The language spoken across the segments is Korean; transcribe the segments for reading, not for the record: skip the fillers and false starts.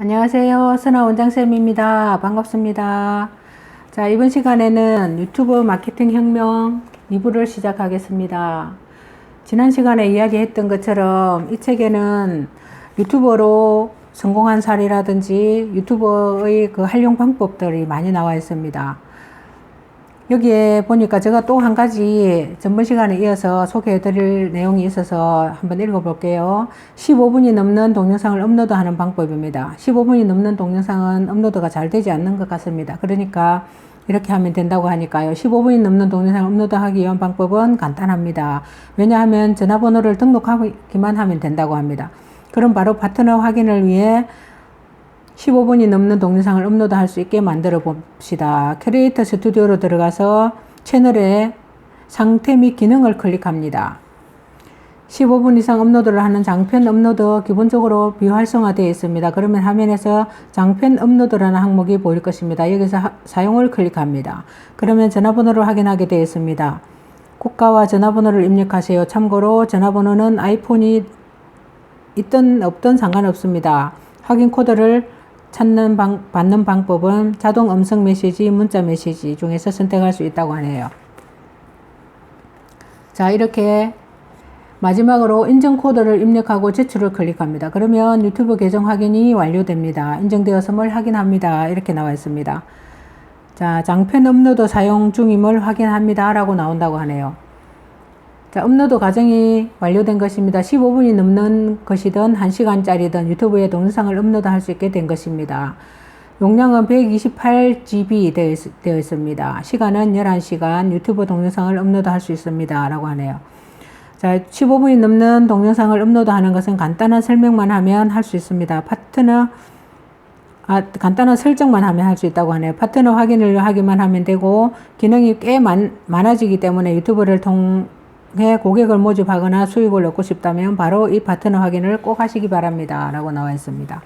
안녕하세요. 선아 원장쌤입니다. 반갑습니다. 자, 이번 시간에는 유튜브 마케팅 혁명 2부를 시작하겠습니다. 지난 시간에 이야기했던 것처럼 이 책에는 유튜버로 성공한 사례라든지 유튜버의 그 활용 방법들이 많이 나와 있습니다. 여기에 보니까 제가 또 한 가지 전번 시간에 이어서 소개해 드릴 내용이 있어서 한번 읽어 볼게요. 15분이 넘는 동영상을 업로드하는 방법입니다. 15분이 넘는 동영상은 업로드가 잘 되지 않는 것 같습니다. 그러니까 이렇게 하면 된다고 하니까요. 15분이 넘는 동영상을 업로드하기 위한 방법은 간단합니다. 왜냐하면 전화번호를 등록하기만 하면 된다고 합니다. 그럼 바로 파트너 확인을 위해 15분이 넘는 동영상을 업로드할 수 있게 만들어 봅시다. 크리에이터 스튜디오로 들어가서 채널의 상태 및 기능을 클릭합니다. 15분 이상 업로드를 하는 장편 업로드 기본적으로 비활성화되어 있습니다. 그러면 화면에서 장편 업로드라는 항목이 보일 것입니다. 여기서 사용을 클릭합니다. 그러면 전화번호를 확인하게 되어 있습니다. 국가와 전화번호를 입력하세요. 참고로 전화번호는 아이폰이 있든 없든 상관없습니다. 확인 코드를 받는 방법은 자동 음성 메시지, 문자 메시지 중에서 선택할 수 있다고 하네요. 자, 이렇게 마지막으로 인증 코드를 입력하고 제출을 클릭합니다. 그러면 유튜브 계정 확인이 완료됩니다. 인증되었음을 확인합니다. 이렇게 나와 있습니다. 자, 장편 업로드 사용 중임을 확인합니다. 라고 나온다고 하네요. 자, 업로드 과정이 완료된 것입니다. 15분이 넘는 것이든 1시간짜리든 유튜브에 동영상을 업로드할 수 있게 된 것입니다. 용량은 128GB 되어 있습니다. 시간은 11시간 유튜브 동영상을 업로드할 수 있습니다. 라고 하네요. 자, 15분이 넘는 동영상을 업로드하는 것은 간단한 설명만 하면 할 수 있습니다. 간단한 설정만 하면 할 수 있다고 하네요. 파트너 확인을 하기만 하면 되고 기능이 꽤 많아지기 때문에 유튜브를 통해 고객을 모집하거나 수익을 얻고 싶다면 바로 이 파트너 확인을 꼭 하시기 바랍니다. 라고 나와 있습니다.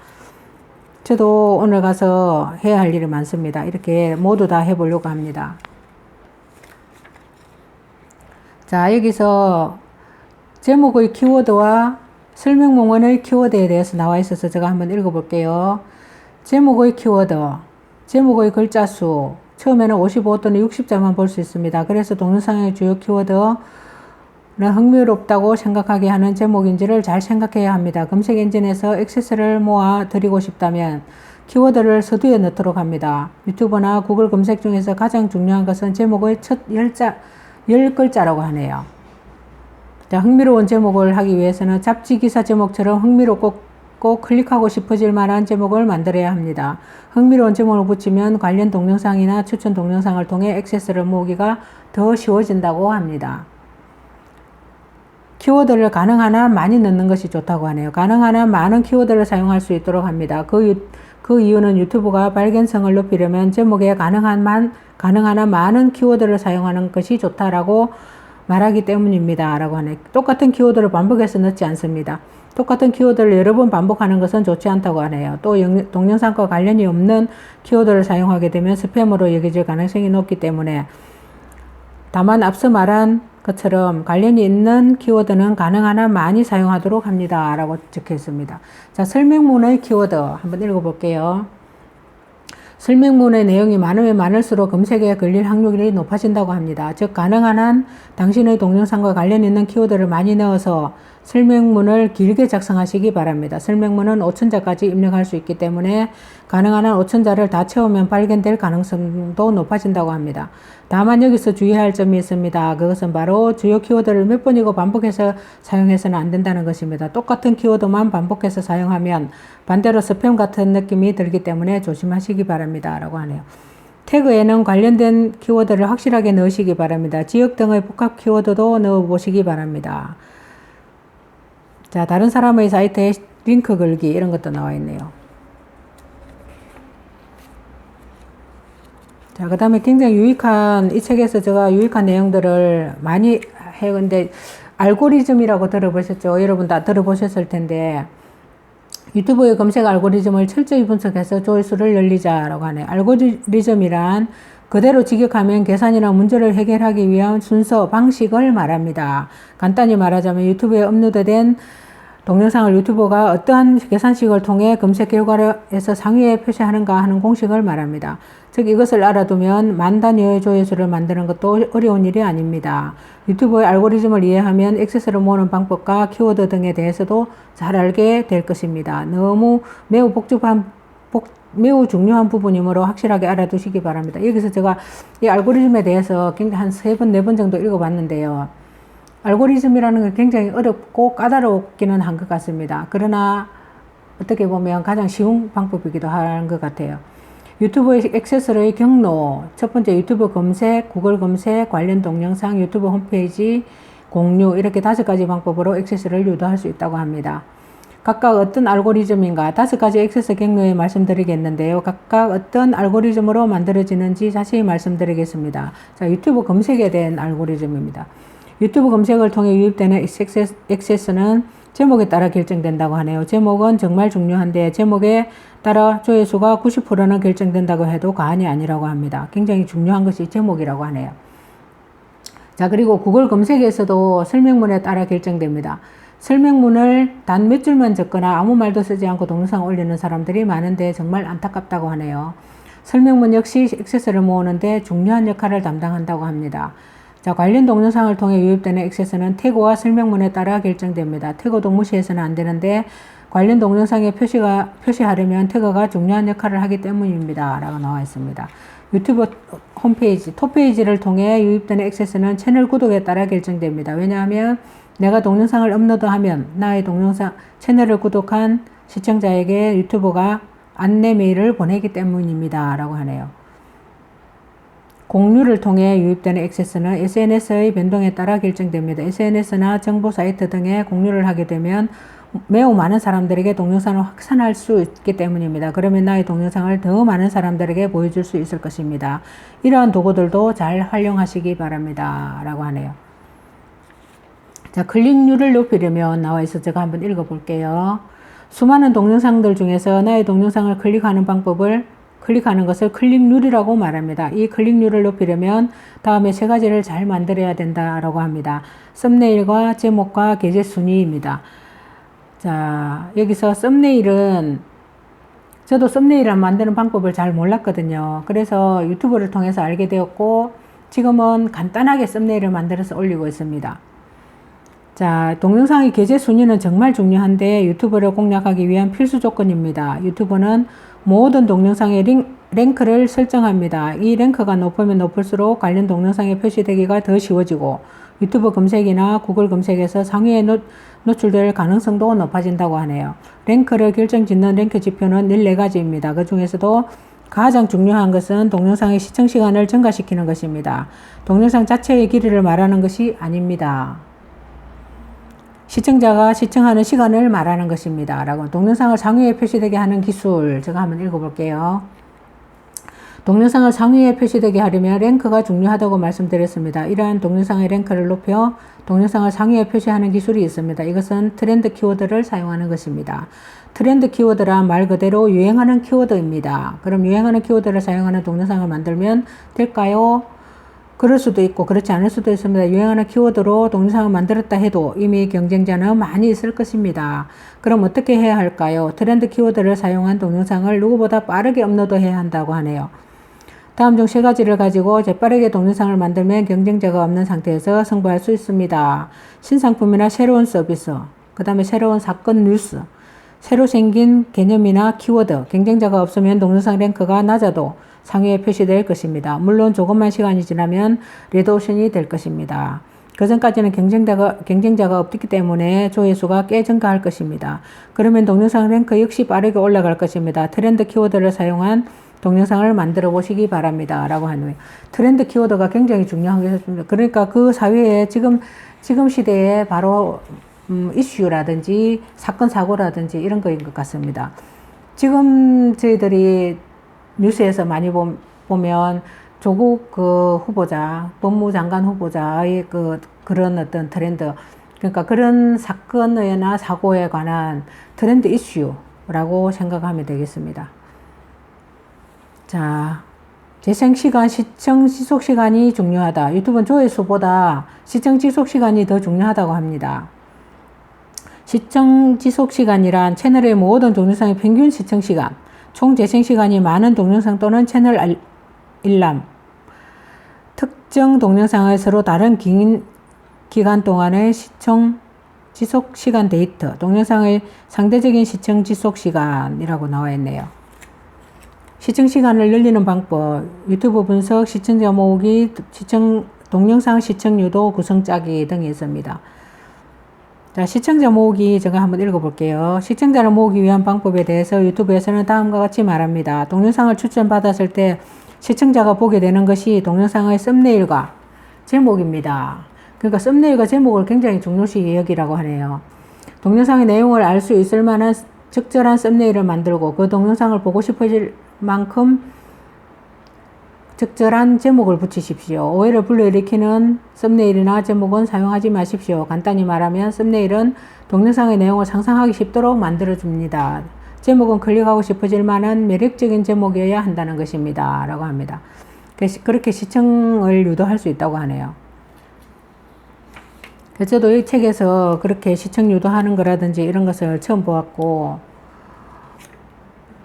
저도 오늘 가서 해야 할 일이 많습니다. 이렇게 모두 다 해보려고 합니다. 자, 여기서 제목의 키워드와 설명문의 키워드에 대해서 나와 있어서 제가 한번 읽어볼게요. 제목의 키워드, 제목의 글자 수, 처음에는 55 또는 60자만 볼 수 있습니다. 그래서 동영상의 주요 키워드는 흥미롭다고 생각하게 하는 제목인지를 잘 생각해야 합니다. 검색 엔진에서 액세스를 모아 드리고 싶다면 키워드를 서두에 넣도록 합니다. 유튜브나 구글 검색 중에서 가장 중요한 것은 제목의 첫 10글자라고 하네요. 자, 흥미로운 제목을 하기 위해서는 잡지 기사 제목처럼 흥미롭고 꼭 클릭하고 싶어질 만한 제목을 만들어야 합니다. 흥미로운 제목을 붙이면 관련 동영상이나 추천 동영상을 통해 액세스를 모으기가 더 쉬워진다고 합니다. 키워드를 가능한 한 많이 넣는 것이 좋다고 하네요. 가능한 한 많은 키워드를 사용할 수 있도록 합니다. 그 이유는 유튜브가 발견성을 높이려면 제목에 가능한 한 많은 키워드를 사용하는 것이 좋다라고 말하기 때문입니다. 라고 하네. 똑같은 키워드를 반복해서 넣지 않습니다. 똑같은 키워드를 여러 번 반복하는 것은 좋지 않다고 하네요. 또 동영상과 관련이 없는 키워드를 사용하게 되면 스팸으로 여겨질 가능성이 높기 때문에 다만 앞서 말한 것처럼 관련이 있는 키워드는 가능한 한 많이 사용하도록 합니다. 라고 적혀 있습니다. 자, 설명문의 키워드 한번 읽어볼게요. 설명문의 내용이 많으면 많을수록 검색에 걸릴 확률이 높아진다고 합니다. 즉, 가능한 한 당신의 동영상과 관련 있는 키워드를 많이 넣어서 설명문을 길게 작성하시기 바랍니다. 설명문은 5,000자까지 입력할 수 있기 때문에 가능한 한 5,000자를 다 채우면 발견될 가능성도 높아진다고 합니다. 다만 여기서 주의할 점이 있습니다. 그것은 바로 주요 키워드를 몇 번이고 반복해서 사용해서는 안 된다는 것입니다. 똑같은 키워드만 반복해서 사용하면 반대로 스팸 같은 느낌이 들기 때문에 조심하시기 바랍니다. 라고 하네요. 태그에는 관련된 키워드를 확실하게 넣으시기 바랍니다. 지역 등의 복합 키워드도 넣어보시기 바랍니다. 자, 다른 사람의 사이트에 링크 걸기 이런 것도 나와 있네요. 자, 그 다음에 굉장히 이 책에서 제가 유익한 내용들을 많이 해요. 근데 알고리즘이라고 들어보셨죠? 여러분 다 들어보셨을 텐데 유튜브의 검색 알고리즘을 철저히 분석해서 조회수를 늘리자라고 하네요. 알고리즘이란 그대로 직역하면 계산이나 문제를 해결하기 위한 순서, 방식을 말합니다. 간단히 말하자면 유튜브에 업로드된 동영상을 유튜버가 어떠한 계산식을 통해 검색 결과에서 상위에 표시하는가 하는 공식을 말합니다. 즉 이것을 알아두면 만 단위의 조회수를 만드는 것도 어려운 일이 아닙니다. 유튜브의 알고리즘을 이해하면 액세스를 모으는 방법과 키워드 등에 대해서도 잘 알게 될 것입니다. 매우 중요한 부분이므로 확실하게 알아두시기 바랍니다. 여기서 제가 이 알고리즘에 대해서 굉장히 한 3번, 4번 정도 읽어봤는데요. 알고리즘이라는 건 굉장히 어렵고 까다롭기는 한 것 같습니다. 그러나 어떻게 보면 가장 쉬운 방법이기도 한 것 같아요. 유튜브의 액세스의 경로, 첫 번째 유튜브 검색, 구글 검색, 관련 동영상, 유튜브 홈페이지, 공유 이렇게 5가지 방법으로 액세스를 유도할 수 있다고 합니다. 각각 어떤 알고리즘인가 5가지 액세스 경로에 말씀드리겠는데요. 각각 어떤 알고리즘으로 만들어지는지 자세히 말씀드리겠습니다. 자, 유튜브 검색에 대한 알고리즘입니다. 유튜브 검색을 통해 유입되는 액세스는 제목에 따라 결정된다고 하네요. 제목은 정말 중요한데 제목에 따라 조회수가 90%는 결정된다고 해도 과언이 아니라고 합니다. 굉장히 중요한 것이 제목이라고 하네요. 자, 그리고 구글 검색에서도 설명문에 따라 결정됩니다. 설명문을 단 몇 줄만 적거나 아무 말도 쓰지 않고 동영상 올리는 사람들이 많은데 정말 안타깝다고 하네요. 설명문 역시 액세스를 모으는데 중요한 역할을 담당한다고 합니다. 자, 관련 동영상을 통해 유입되는 액세스는 태그와 설명문에 따라 결정됩니다. 태그도 무시해서는 안 되는데 관련 동영상에 표시하려면 태그가 중요한 역할을 하기 때문입니다. 라고 나와 있습니다. 유튜브 홈페이지, 톱페이지를 통해 유입되는 액세스는 채널 구독에 따라 결정됩니다. 왜냐하면 내가 동영상을 업로드하면 나의 동영상 채널을 구독한 시청자에게 유튜브가 안내 메일을 보내기 때문입니다. 라고 하네요. 공유를 통해 유입되는 액세스는 SNS의 변동에 따라 결정됩니다. SNS나 정보 사이트 등에 공유를 하게 되면 매우 많은 사람들에게 동영상을 확산할 수 있기 때문입니다. 그러면 나의 동영상을 더 많은 사람들에게 보여줄 수 있을 것입니다. 이러한 도구들도 잘 활용하시기 바랍니다. 라고 하네요. 자, 클릭률을 높이려면 나와 있어 제가 한번 읽어볼게요. 수많은 동영상들 중에서 나의 동영상을 클릭하는 것을 클릭률이라고 말합니다. 이 클릭률을 높이려면 다음에 3가지를 잘 만들어야 된다라고 합니다. 썸네일과 제목과 게재 순위입니다. 자, 여기서 썸네일은 저도 썸네일을 만드는 방법을 잘 몰랐거든요. 그래서 유튜브를 통해서 알게 되었고 지금은 간단하게 썸네일을 만들어서 올리고 있습니다. 자, 동영상의 게재 순위는 정말 중요한데 유튜브를 공략하기 위한 필수 조건입니다. 유튜브는 모든 동영상의 랭크를 설정합니다. 이 랭크가 높으면 높을수록 관련 동영상에 표시되기가 더 쉬워지고 유튜브 검색이나 구글 검색에서 상위에 노출될 가능성도 높아진다고 하네요. 랭크를 결정짓는 랭크 지표는 14가지입니다. 그 중에서도 가장 중요한 것은 동영상의 시청 시간을 증가시키는 것입니다. 동영상 자체의 길이를 말하는 것이 아닙니다. 시청자가 시청하는 시간을 말하는 것입니다. 라고 동영상을 상위에 표시되게 하는 기술 제가 한번 읽어볼게요. 동영상을 상위에 표시되게 하려면 랭크가 중요하다고 말씀드렸습니다. 이러한 동영상의 랭크를 높여 동영상을 상위에 표시하는 기술이 있습니다. 이것은 트렌드 키워드를 사용하는 것입니다. 트렌드 키워드란 말 그대로 유행하는 키워드입니다. 그럼 유행하는 키워드를 사용하는 동영상을 만들면 될까요? 그럴 수도 있고 그렇지 않을 수도 있습니다. 유행하는 키워드로 동영상을 만들었다 해도 이미 경쟁자는 많이 있을 것입니다. 그럼 어떻게 해야 할까요? 트렌드 키워드를 사용한 동영상을 누구보다 빠르게 업로드해야 한다고 하네요. 다음 중 3가지를 가지고 재빠르게 동영상을 만들면 경쟁자가 없는 상태에서 승부할 수 있습니다. 신상품이나 새로운 서비스, 그 다음에 새로운 사건 뉴스, 새로 생긴 개념이나 키워드, 경쟁자가 없으면 동영상 랭크가 낮아도 상위에 표시될 것입니다. 물론 조금만 시간이 지나면 레드오션이 될 것입니다. 그 전까지는 경쟁자가 없기 때문에 조회수가 꽤 증가할 것입니다. 그러면 동영상 랭크 역시 빠르게 올라갈 것입니다. 트렌드 키워드를 사용한 동영상을 만들어 보시기 바랍니다. 라고 하는 트렌드 키워드가 굉장히 중요한 것입니다. 그러니까 그 사회에 지금 시대에 바로 이슈라든지 사건 사고라든지 이런 거인 것 같습니다. 지금 저희들이 뉴스에서 많이 보면 조국 후보자, 법무장관 후보자의 그런 어떤 트렌드, 그러니까 그런 사건이나 사고에 관한 트렌드 이슈라고 생각하면 되겠습니다. 자, 재생 시간, 시청 지속 시간이 중요하다. 유튜브는 조회수보다 시청 지속 시간이 더 중요하다고 합니다. 시청 지속 시간이란 채널의 모든 동영상의 평균 시청 시간, 총 재생 시간이 많은 동영상 또는 채널 일람, 특정 동영상의 서로 다른 긴 기간 동안의 시청 지속 시간 데이터, 동영상의 상대적인 시청 지속 시간이라고 나와 있네요. 시청 시간을 늘리는 방법, 유튜브 분석, 시청자 모으기, 동영상 시청 유도, 구성 짜기 등이 있습니다. 자, 시청자 모으기 제가 한번 읽어볼게요. 시청자를 모으기 위한 방법에 대해서 유튜브에서는 다음과 같이 말합니다. 동영상을 추천받았을 때 시청자가 보게 되는 것이 동영상의 썸네일과 제목입니다. 그러니까 썸네일과 제목을 굉장히 중요시 여기라고 하네요. 동영상의 내용을 알 수 있을 만한 적절한 썸네일을 만들고 그 동영상을 보고 싶어질 만큼 적절한 제목을 붙이십시오. 오해를 불러일으키는 썸네일이나 제목은 사용하지 마십시오. 간단히 말하면 썸네일은 동영상의 내용을 상상하기 쉽도록 만들어줍니다. 제목은 클릭하고 싶어질 만한 매력적인 제목이어야 한다는 것입니다. 라고 합니다. 그렇게 시청을 유도할 수 있다고 하네요. 저도 이 책에서 그렇게 시청 유도하는 거라든지 이런 것을 처음 보았고,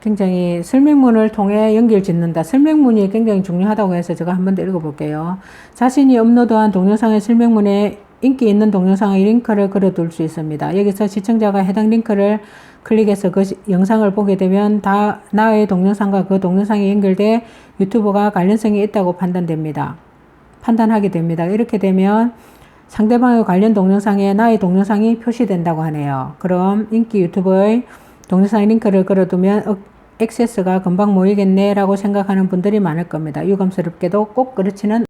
굉장히 설명문을 통해 연결 짓는다. 설명문이 굉장히 중요하다고 해서 제가 한 번 더 읽어볼게요. 자신이 업로드한 동영상의 설명문에 인기 있는 동영상의 링크를 걸어둘 수 있습니다. 여기서 시청자가 해당 링크를 클릭해서 그 영상을 보게 되면 나의 동영상과 그 동영상이 연결돼 유튜브가 관련성이 있다고 판단하게 됩니다. 이렇게 되면 상대방의 관련 동영상에 나의 동영상이 표시된다고 하네요. 그럼 인기 유튜버의 동영상 링크를 걸어두면 액세스가 금방 모이겠네 라고 생각하는 분들이 많을 겁니다. 유감스럽게도 꼭 그렇지는